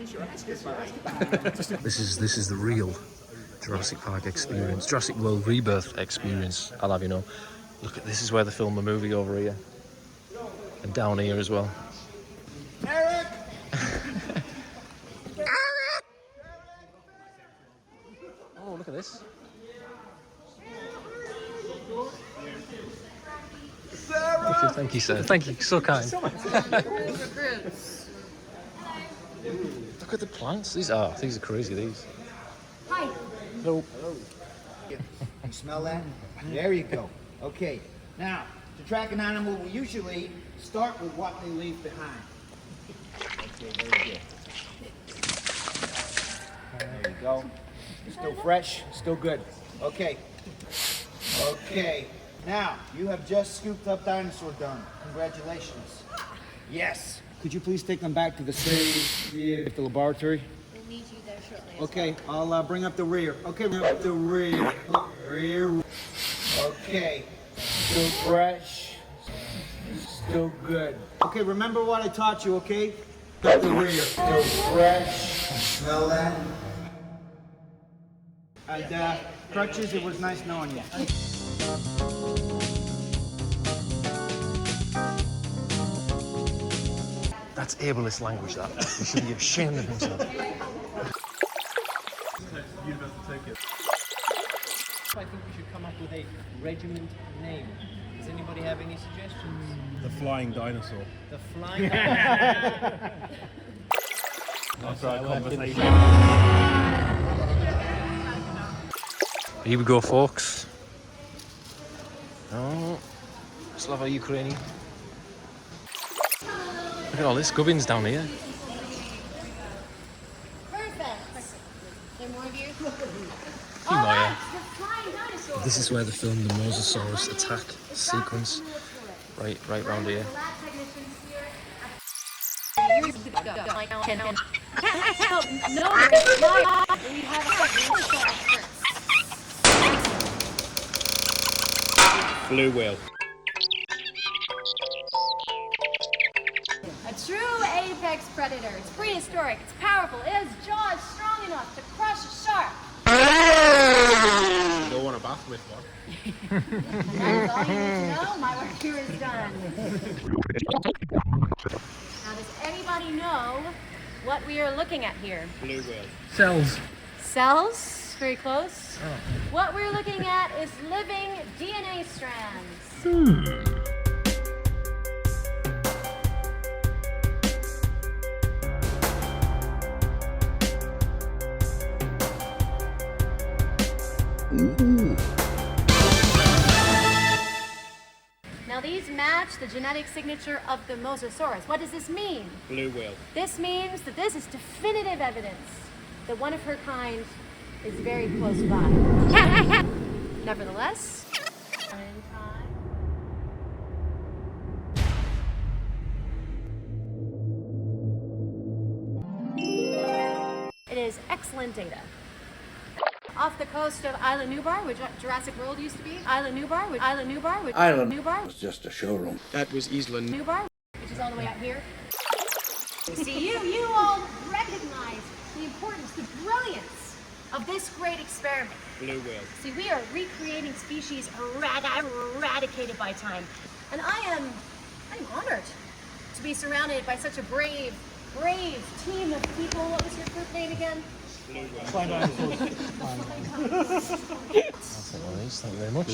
This is the real Jurassic Park experience, Jurassic World Rebirth experience, I'll have you know. Look at this is where they filmed the movie over here. And down here as well. Eric! Oh, look at this. Sarah! Thank you, sir. Thank you. So kind. Look at the plants. These are crazy, these. Hi. Hello. You smell that? There you go. Okay. Now, to track an animal, we usually start with what they leave behind. Okay, very good. There you go. Still fresh, still good. Okay. Okay. Now, you have just scooped up dinosaur dung. Congratulations. Yes. Could you please take them back to the stage at the laboratory? We'll meet you there shortly. Okay, I'll bring up the rear. Okay, bring up the rear. Rear. Okay. Still fresh. Still good. Okay, remember what I taught you, okay? Up the rear. Still fresh. Smell that? And Crutches, it was nice knowing you. That's ableist language, that. He should be ashamed of himself. I think we should come up with a regiment name. Does anybody have any suggestions? The flying dinosaur. The flying dinosaur. After our conversation. Here we go, folks. Oh, Slava Ukrainian. Look at all this gubbins down here. Perfect. There more of you? Maya. The flying dinosaur. This is where they filmed the Mosasaurus attack sequence. Right round here. Blue whale. A true apex predator. It's prehistoric. It's powerful. It has jaws strong enough to crush a shark. You don't want a bath with one. That's all you need to know. My work here is done. Now, does anybody know what we are looking at here? Blue whale. Cells. Cells? Very close. Oh. What we're looking at is living DNA strands. Now these match the genetic signature of the Mosasaurus. What does this mean? Blue whale. This means that this is definitive evidence that one of her kind is very close by. Nevertheless, it is excellent data. Off the coast of Isla Nublar, which Jurassic World used to be. Isla Nublar, which was just a showroom. That was Isla Nublar, which is all the way out here. See, you all recognize the importance, the brilliance of this great experiment. blue whale. See, we are recreating species eradicated by time. And I'm honored to be surrounded by such a brave team of people. What was your group name again? Blue whale. Thank you very much.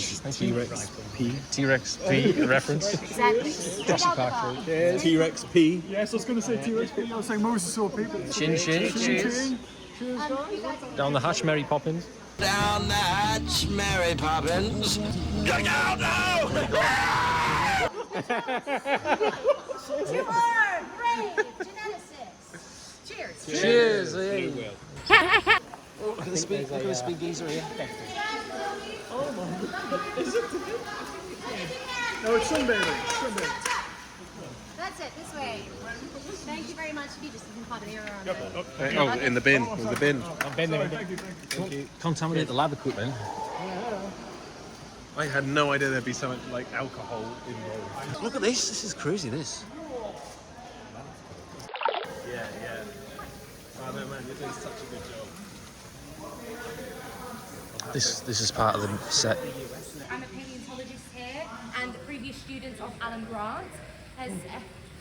T-Rex P reference. Exactly. Jurassic Park. T-Rex P. Yes, I was going to say T-Rex, but I was saying Mosasaur people. Chin. Cheers. Down the hatch, Mary Poppins. Down the hatch, Mary Poppins. Look out now! You are brave geneticists. Cheers. Cheers. Blue whale. Oh, look at this big geezer here. No, it's sunbathing. That's it. This way. Thank you very much. You just can pop an error on Oh, in the bin. In the bin. Thank you. Contaminate the lab equipment. I had no idea there'd be something like alcohol involved. Look at this. This is crazy. This. Yeah. I know, man, you're doing such a good job. This is part of the set. I'm a paleontologist here, and the previous student of Alan Grant has.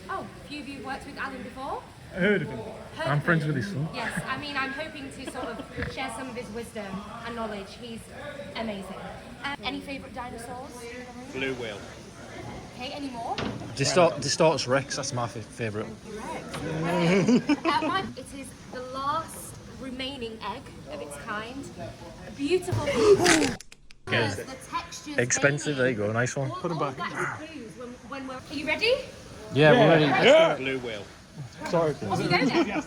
A few of you worked with Alan before? I heard of him. I'm friends with his son. Yes, I mean, I'm hoping to sort of share some of his wisdom and knowledge. He's amazing. Any favourite dinosaurs? Blue whale. Okay, any more? Distorts Rex, that's my favourite. It is the last remaining egg of its kind. A beautiful piece. The textures. Expensive, there you go, nice one. Put them back. Are you ready? Yeah, we're ready. Blue whale. Sorry. Off you go then.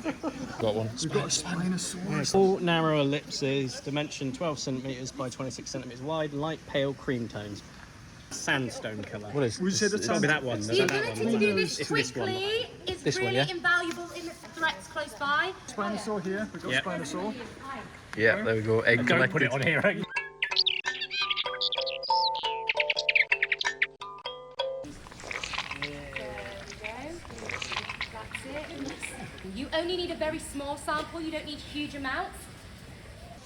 Got one. We've got a Spinosaurus. Full narrow ellipses, dimension 12 centimeters by 26 centimeters wide, light pale cream tones. Sandstone colour. What is? We said It's got to be that one. The ability to do this It's this one. quickly is This one, really yeah? invaluable in the threats close by. Spinosaur here. We've got Yeah. Spinosaur. Yeah, there we go. Egg Don't put collected. it on here. You only need a very small sample, you don't need huge amounts.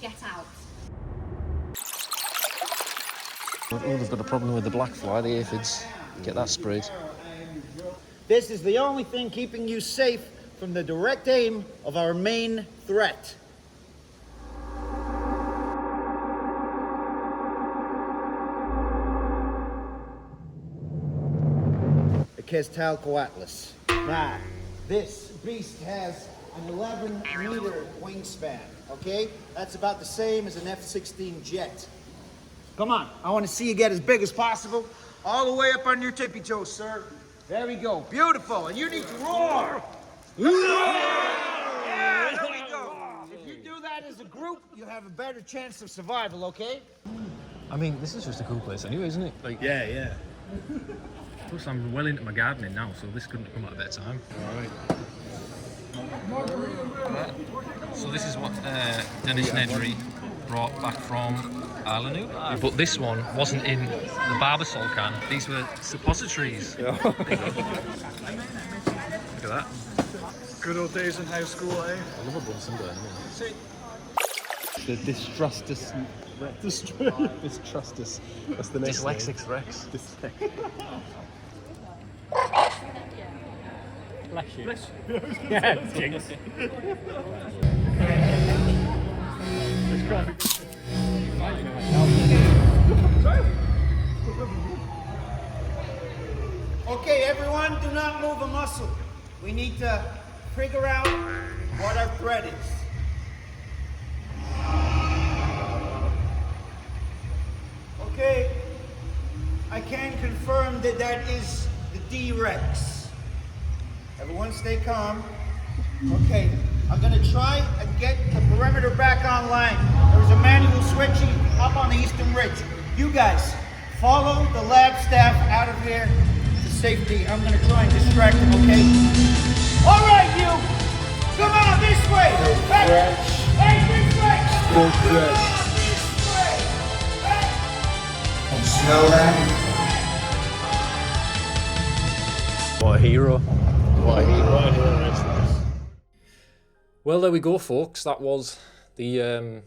Get out. Oh, they've got a problem with the black fly, the aphids. Get that sprayed. This is the only thing keeping you safe from the direct aim of our main threat. The Quetzalcoatlus. Now, this beast has an 11-meter wingspan, okay? That's about the same as an F-16 jet. Come on, I want to see you get as big as possible. All the way up on your tippy toes, sir. There we go. Beautiful. And you need to roar. Yeah, there we go. If you do that as a group, you have a better chance of survival, okay? I mean, this is just a cool place anyway, isn't it? Like, Yeah. plus I'm well into my gardening now, so this couldn't have come at a better time. Alright. So this is what Dennis Nedry brought back from Ireland. But this one wasn't in the Barbasol can. These were suppositories. There you go. Look at that. Good old days in high school, eh? I love a Bunsen burner. The Distrustus. Distrustus. That's the next name. Dyslexics Rex. Bless you. Yeah, jinx. Okay, everyone, do not move a muscle. We need to figure out what our threat is. Okay, I can confirm that that is the D-Rex. Everyone stay calm. Okay, I'm gonna try and get the perimeter back online. There's a manual switching up on the eastern ridge. You guys, follow the lab staff out of here to safety. I'm gonna try and distract them, okay? All right, you! Come on, this way! Hey, hey, this way! Come on, this way! Hey! Smell that? What a hero. What a hero. Well, there we go, folks. That was the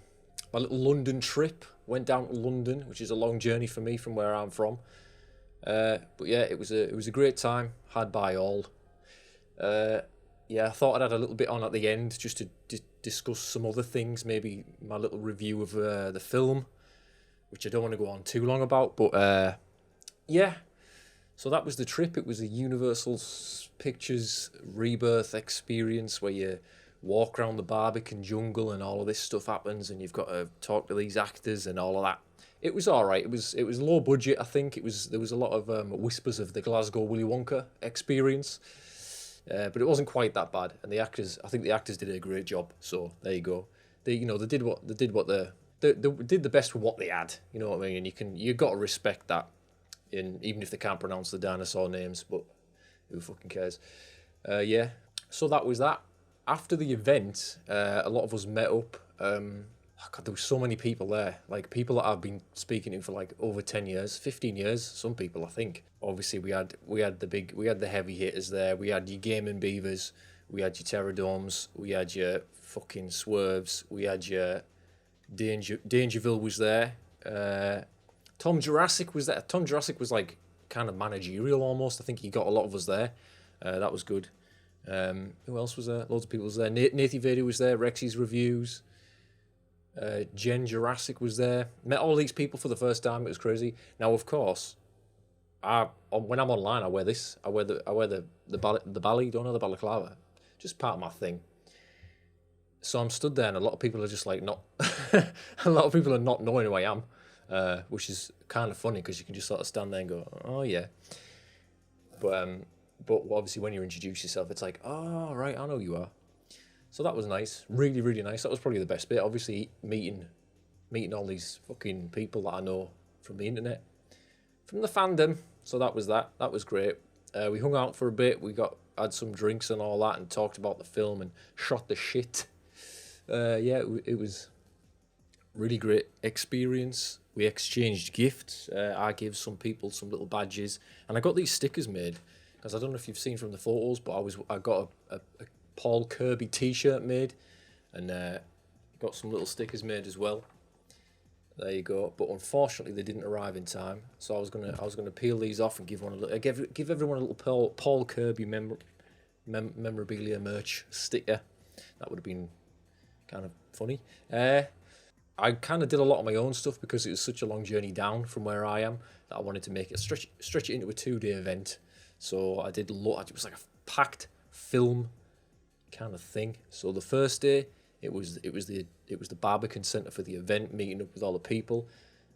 my little London trip. Went down to London, which is a long journey for me from where I'm from. But yeah, it was a great time had by all. Yeah, I thought I'd add a little bit on at the end just to discuss some other things. Maybe my little review of the film, which I don't want to go on too long about. But yeah. So that was the trip. It was a Universal Pictures Rebirth experience where you walk around the Barbican jungle and all of this stuff happens, and you've got to talk to these actors and all of that. It was all right. It was low budget. I think there was a lot of whispers of the Glasgow Willy Wonka experience, but it wasn't quite that bad. And I think the actors did a great job. So there you go. They did the best with what they had. You know what I mean? And you got to respect that. Even if they can't pronounce the dinosaur names, but who fucking cares? Yeah, so that was that. After the event, a lot of us met up. God, there were so many people there. Like, people that I've been speaking to for like over 10 years, 15 years, some people I think. Obviously we had the heavy hitters there. We had your GamingBeavers, We had your Pterodomes. We had your fucking Swerves. We had your Dangerville was there. Tom Jurassic was there. Tom Jurassic was like kind of managerial almost. I think he got a lot of us there. That was good. Who else was there? Loads of people was there. Nathy Vader was there. Rexy's Reviews. Jen Jurassic was there. Met all these people for the first time. It was crazy. Now, of course, when I'm online, I wear this. I wear the bally. Don't know, the balaclava. Just part of my thing. So I'm stood there, and a lot of people are just like not. A lot of people are not knowing who I am, which is kind of funny because you can just sort of stand there and go, "Oh yeah." But obviously, when you introduce yourself, it's like, "Oh right, I know who you are." So that was nice, really, really nice. That was probably the best bit. Obviously, meeting all these fucking people that I know from the internet, from the fandom. So that was that. That was great. We hung out for a bit. We had some drinks and all that, and talked about the film and shot the shit. Yeah, it was really great experience. We exchanged gifts. I gave some people some little badges, and I got these stickers made because I don't know if you've seen from the photos, but I got a Paul Kirby t-shirt made, and got some little stickers made as well. There you go. But unfortunately, they didn't arrive in time, so I was gonna peel these off and give everyone a little Paul Kirby memorabilia merch sticker. That would have been kind of funny. I kind of did a lot of my own stuff because it was such a long journey down from where I am that I wanted to make it stretch it into a 2-day event. So I did a lot. It was like a packed film kind of thing. So the first day it was the Barbican Centre for the event, meeting up with all the people.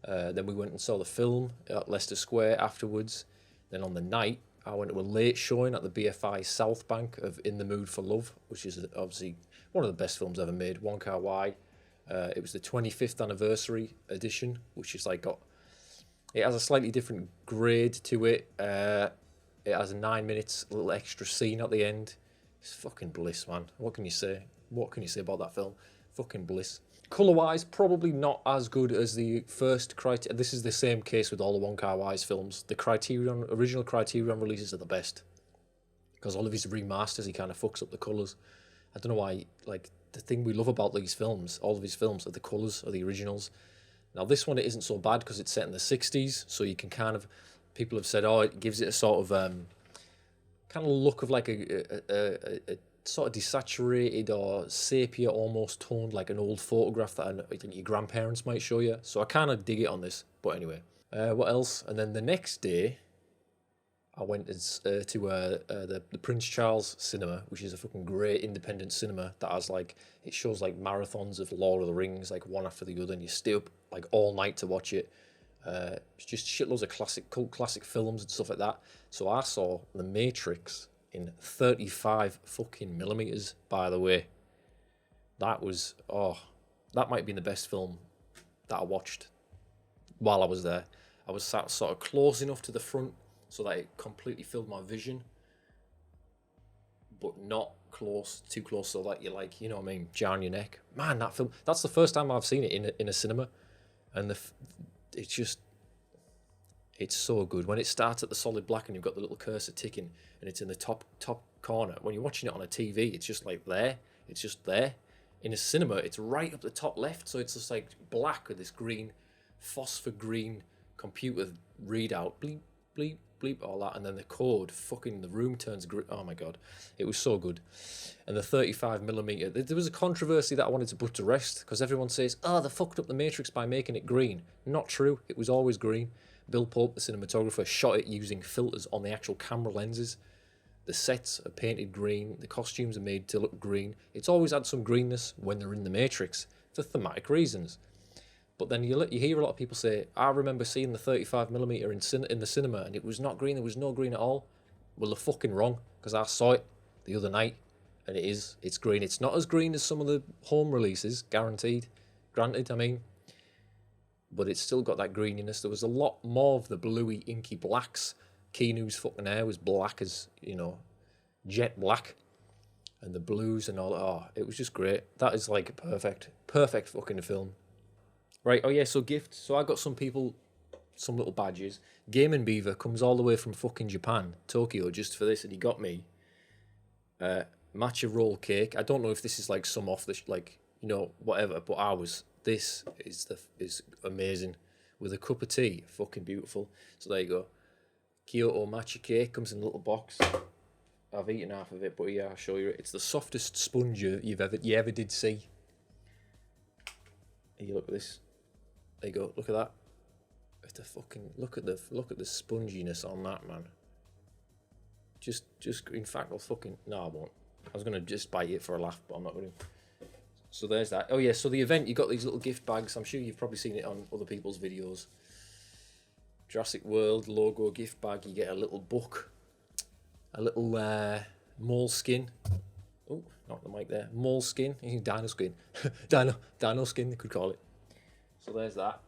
Then we went and saw the film at Leicester Square afterwards. Then on the night I went to a late showing at the BFI South Bank of In the Mood for Love, which is obviously one of the best films ever made. Wong Kar-wai. It was the 25th anniversary edition, which is like it has a slightly different grade to it. It has a 9 minutes little extra scene at the end. It's fucking bliss, man. What can you say? What can you say about that film? Fucking bliss. Colour-wise, probably not as good as the first Criterion. This is the same case with all the Wong Kar-wai's films. The original Criterion releases are the best, because all of his remasters, he kind of fucks up the colours. I don't know why. Like, the thing we love about these films, all of his films, are the colours, are the originals. Now this one, it isn't so bad because it's set in the 60s, so you can kind of, people have said, oh, it gives it a sort of kind of look of like a sort of desaturated or sepia almost toned, like an old photograph that I think your grandparents might show you. So I kind of dig it on this. But anyway, what else? And then the next day, I went to the Prince Charles Cinema, which is a fucking great independent cinema that has like, it shows like marathons of Lord of the Rings, like one after the other, and you stay up like all night to watch it. It's just shitloads of cult classic films and stuff like that. So I saw The Matrix in 35 fucking millimeters, by the way. That was, that might have been the best film that I watched while I was there. I was sat sort of close enough to the front so that it completely filled my vision, but not too close so that you're like, you know what I mean, jar on your neck. Man, that film, that's the first time I've seen it in a cinema, and it's so good. When it starts at the solid black and you've got the little cursor ticking and it's in the top corner, when you're watching it on a TV, it's just like there. It's just there. In a cinema, it's right up the top left, so it's just like black with this green, phosphor green computer readout, bleep, bleep, bleep, all that, and then the code, fucking the room turns green. Oh my god, it was so good. And the 35mm, there was a controversy that I wanted to put to rest, because everyone says, oh, they fucked up the Matrix by making it green. Not true, it was always green. Bill Pope, the cinematographer, shot it using filters on the actual camera lenses. The sets are painted green, the costumes are made to look green. It's always had some greenness when they're in the Matrix, for thematic reasons. But then you hear a lot of people say, I remember seeing the 35mm in the cinema and it was not green, there was no green at all. Well, they're fucking wrong, because I saw it the other night and it's green. It's not as green as some of the home releases, granted, I mean. But it's still got that greeniness. There was a lot more of the bluey, inky blacks. Keanu's fucking hair was black as, you know, jet black. And the blues and all that. Oh, it was just great. That is like a perfect fucking film. Right, oh yeah, so gifts. So I got some people some little badges. GamingBeaver comes all the way from fucking Japan, Tokyo, just for this, and he got me matcha roll cake. I don't know if this is like some off the like, you know, whatever, but this is amazing with a cup of tea. Fucking beautiful. So there you go. Kyoto matcha cake comes in a little box. I've eaten half of it, but yeah, I'll show you it. It's the softest sponge you ever did see. Here, look at this. There you go. Look at that. It's a fucking look at the sponginess on that, man. Just in fact, I'll fucking no, I won't. I was gonna just bite it for a laugh, but I'm not gonna. So there's that. Oh yeah, so the event, you got these little gift bags. I'm sure you've probably seen it on other people's videos. Jurassic World logo gift bag. You get a little book, a little moleskin. Oh, not the mic there. Moleskin. Dino skin. Dino skin, they could call it. So there's that.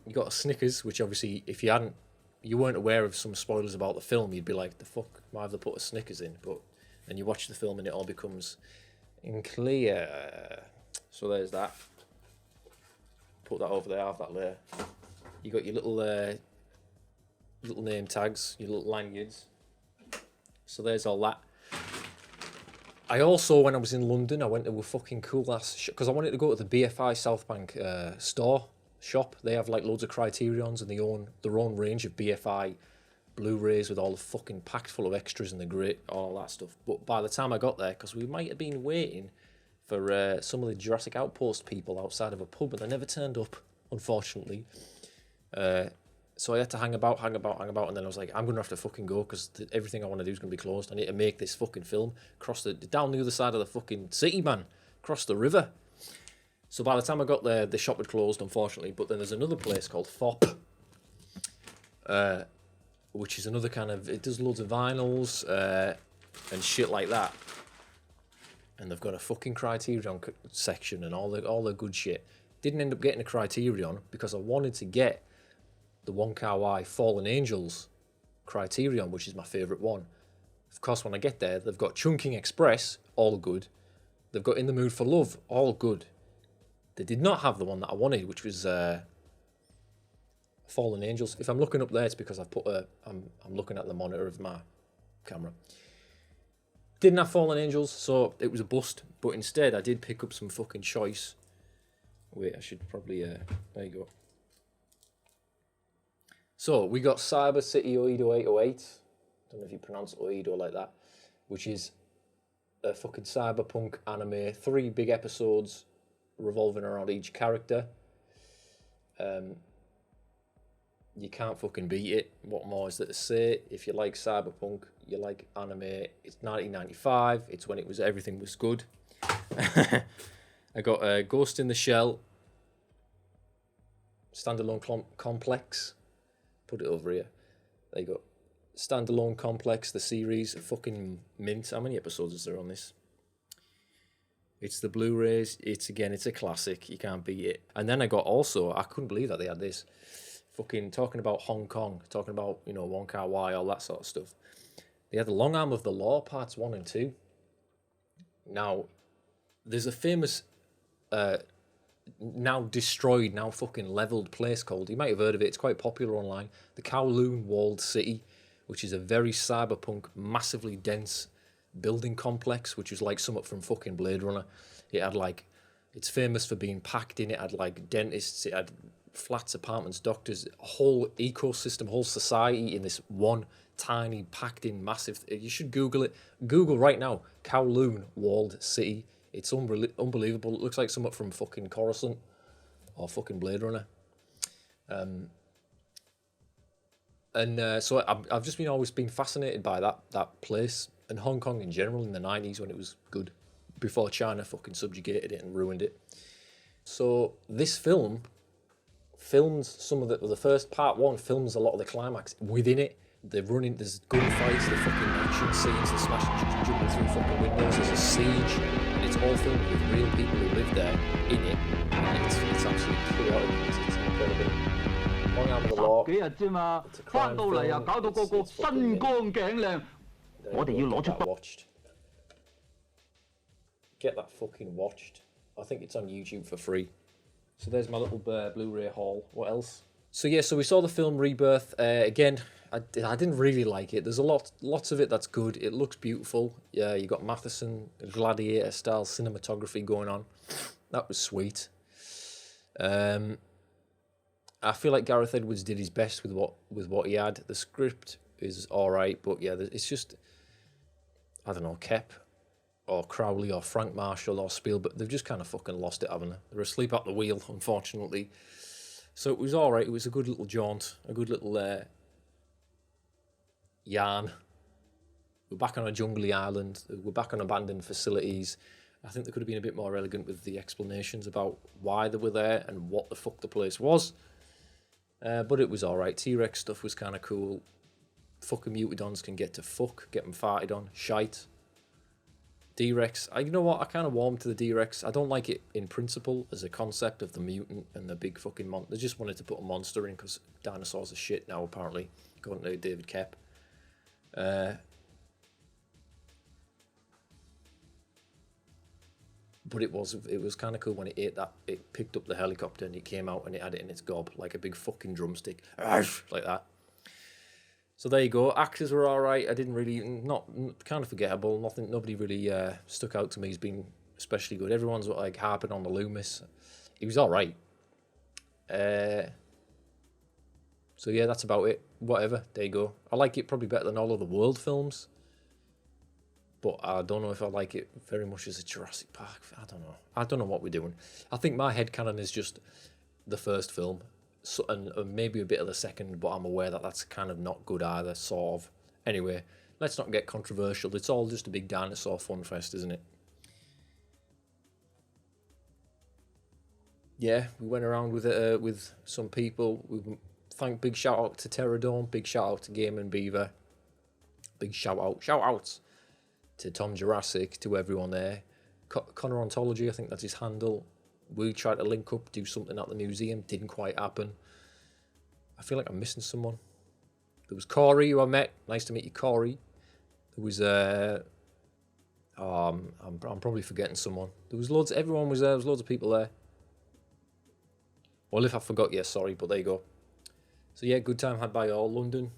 You got a Snickers, which obviously, if you weren't aware of some spoilers about the film, you'd be like, the fuck, why have they put a Snickers in? But then you watch the film and it all becomes clear. So there's that. Put that over there, have that layer. You got your little name tags, your little lanyards. So there's all that. I also, when I was in London, I went to a fucking cool ass shop because I wanted to go to the BFI South Bank shop. They have like loads of Criterions and they own their own range of BFI Blu-rays with all the fucking packed full of extras and the great, all that stuff. But by the time I got there, because we might have been waiting for some of the Jurassic Outpost people outside of a pub, and they never turned up, unfortunately. So I had to hang about, and then I was like, I'm going to have to fucking go, because everything I want to do is going to be closed. I need to make this fucking film, down the other side of the fucking city, man, across the river. So by the time I got there, the shop had closed, unfortunately, but then there's another place called FOP, which is another kind of, it does loads of vinyls and shit like that. And they've got a fucking Criterion section and all the good shit. Didn't end up getting a Criterion because I wanted to get the Wong Kar-wai Fallen Angels Criterion, which is my favourite one. Of course, when I get there, they've got Chungking Express, all good. They've got In the Mood for Love, all good. They did not have the one that I wanted, which was Fallen Angels. If I'm looking up there, it's because I've put I'm looking at the monitor of my camera. Didn't have Fallen Angels, so it was a bust. But instead, I did pick up some fucking choice. Wait, I should probably... there you go. So, we got Cyber City Oedo 808. Don't know if you pronounce Oedo like that. Which is a fucking cyberpunk anime. 3 big episodes revolving around each character. You can't fucking beat it. What more is there to say? If you like cyberpunk, you like anime, it's 1995. It's when everything was good. I got Ghost in the Shell, Standalone Complex. Put it over here. There you go. Standalone Complex, the series, fucking mint. How many episodes is there on this? It's the Blu-rays. It's a classic. You can't beat it. And then I got also, I couldn't believe that they had this. Fucking talking about Hong Kong, talking about, you know, Wong Kar-wai, all that sort of stuff. They had the Long Arm of the Law, parts 1 and 2. Now, there's a famous, now destroyed, now fucking leveled place called, you might have heard of it, it's quite popular online, the Kowloon Walled City, which is a very cyberpunk, massively dense building complex, which was like somewhat from fucking Blade Runner. It had like, it's famous for being packed in, it had like dentists, it had flats, apartments, doctors, a whole ecosystem, whole society in this one tiny, packed in, massive... You should Google it. Google right now, Kowloon Walled City. It's unbelievable. It looks like something from fucking Coruscant or fucking Blade Runner. So I've just always been fascinated by that place and Hong Kong in general in the 90s when it was good, before China fucking subjugated it and ruined it. So this film films some of the first part 1 films a lot of the climax within it. They're running, there's gunfights, the fucking action scenes, the smashing, jumping through fucking windows, there's a siege, and it's all filmed with real people who live there in it. And it's absolutely chaotic, it's incredible. Long Arm of the Law, it's a crime film, it's fucking, I watched. Get that fucking watched. I think it's on YouTube for free. So there's my little Blu-ray haul. What else? So yeah, so we saw the film Rebirth. Again, I didn't really like it. There's lots of it that's good. It looks beautiful. Yeah, you got Matheson Gladiator style cinematography going on. That was sweet. I feel like Gareth Edwards did his best with what he had. The script is all right, but yeah, it's just, I don't know, Kep or Crowley or Frank Marshall or Spielberg. They've just kind of fucking lost it, haven't they? They're asleep at the wheel, unfortunately. So it was all right. It was a good little jaunt, a good little yarn. We're back on a jungly island. We're back on abandoned facilities. I think they could have been a bit more elegant with the explanations about why they were there and what the fuck the place was. But it was all right. T-Rex stuff was kind of cool. Fucking Mutidons can get to fuck, get them farted on, shite. D-Rex, you know what, I kind of warmed to the D-Rex. I don't like it in principle as a concept of the mutant and the big fucking monster. They just wanted to put a monster in because dinosaurs are shit now, apparently, according to David Kep. But it was kind of cool when it ate that. It picked up the helicopter and it came out and it had it in its gob like a big fucking drumstick, like that. So there you go. Actors were all right. I didn't really, not kind of forgettable. Nobody really stuck out to me as being especially good. Everyone's like harping on the Loomis. He was all right. So yeah, that's about it. Whatever. There you go. I like it probably better than all of the World films. But I don't know if I like it very much as a Jurassic Park. I don't know. I don't know what we're doing. I think my headcanon is just the first film. So, and maybe a bit of the second, but I'm aware that that's kind of not good either, sort of. Anyway, let's not get controversial. It's all just a big dinosaur fun fest, isn't it? Yeah, we went around with some people. Big shout out to Terradome, big shout out to GamingBeaver, big shoutouts to Tom Jurassic, to everyone there. Connor Ontology, I think that's his handle. We tried to link up, do something at the museum. Didn't quite happen. I feel like I'm missing someone. There was Corey, who I met. Nice to meet you, Corey. There was I'm probably forgetting someone. There was loads. Everyone was there. There was loads of people there. Well, if I forgot, yeah, sorry, but there you go. So yeah, good time had by all. London.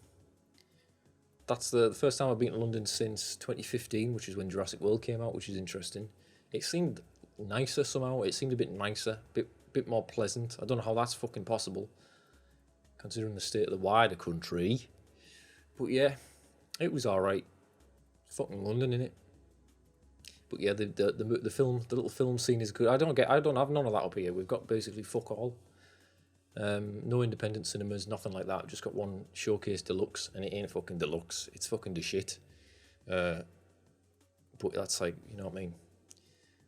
That's the first time I've been to London since 2015, which is when Jurassic World came out, which is interesting. It seemed nicer somehow. It seemed a bit nicer, bit more pleasant. I don't know how that's fucking possible, considering the state of the wider country. But yeah, it was all right. Fucking London, innit? But yeah, the little film scene is good. I don't have none of that up here. We've got basically fuck all. No independent cinemas, nothing like that. I've just got one Showcase Deluxe, and it ain't fucking deluxe. It's fucking the shit. But that's like, you know what I mean.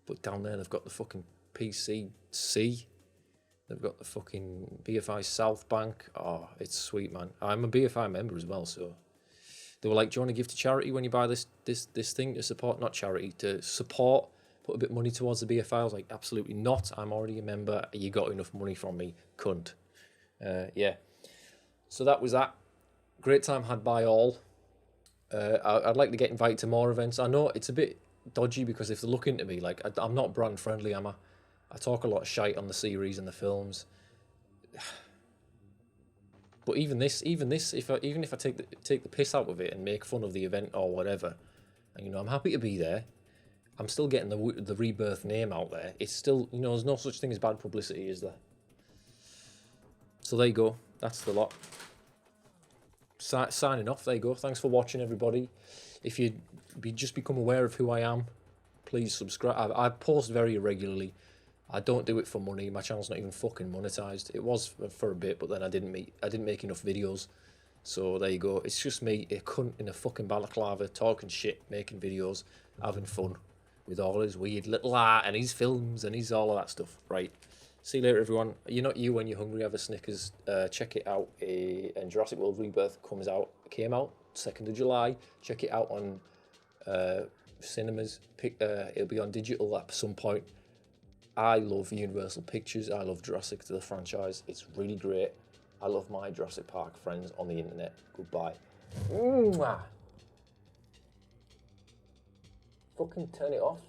But down there, they've got the fucking PCC. They've got the fucking BFI South Bank. Oh, it's sweet, man. I'm a BFI member as well, so they were like, "Do you want to give to charity when you buy this thing to support?" Not charity, to support. Put a bit of money towards the BFI. I was like, absolutely not. I'm already a member. You got enough money from me, cunt. Yeah. So that was that. Great time had by all. I'd like to get invited to more events. I know it's a bit dodgy because if they look into me, like I'm not brand friendly, am I? I talk a lot of shite on the series and the films. But even this, even if I take the piss out of it and make fun of the event or whatever, and, you know, I'm happy to be there. I'm still getting the Rebirth name out there. It's still, you know, there's no such thing as bad publicity, is there? So there you go. That's the lot. Signing off. There you go. Thanks for watching, everybody. If you just become aware of who I am, please subscribe. I post very irregularly. I don't do it for money. My channel's not even fucking monetized. It was for a bit, but then I didn't make enough videos. So there you go. It's just me, a cunt in a fucking balaclava, talking shit, making videos, having fun with all his weird little art and his films and his all of that stuff. Right. See you later, everyone. You're not you when you're hungry. Have a Snickers. Check it out. And Jurassic World Rebirth came out 2nd of July. Check it out on cinemas. It'll be on digital at some point. I love Universal Pictures. I love Jurassic, the franchise. It's really great. I love my Jurassic Park friends on the internet. Goodbye. Mwah. Fucking turn it off.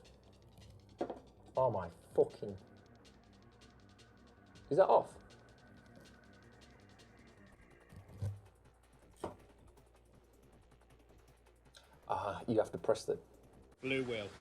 Oh my fucking... Is that off? you have to press the Blue wheel.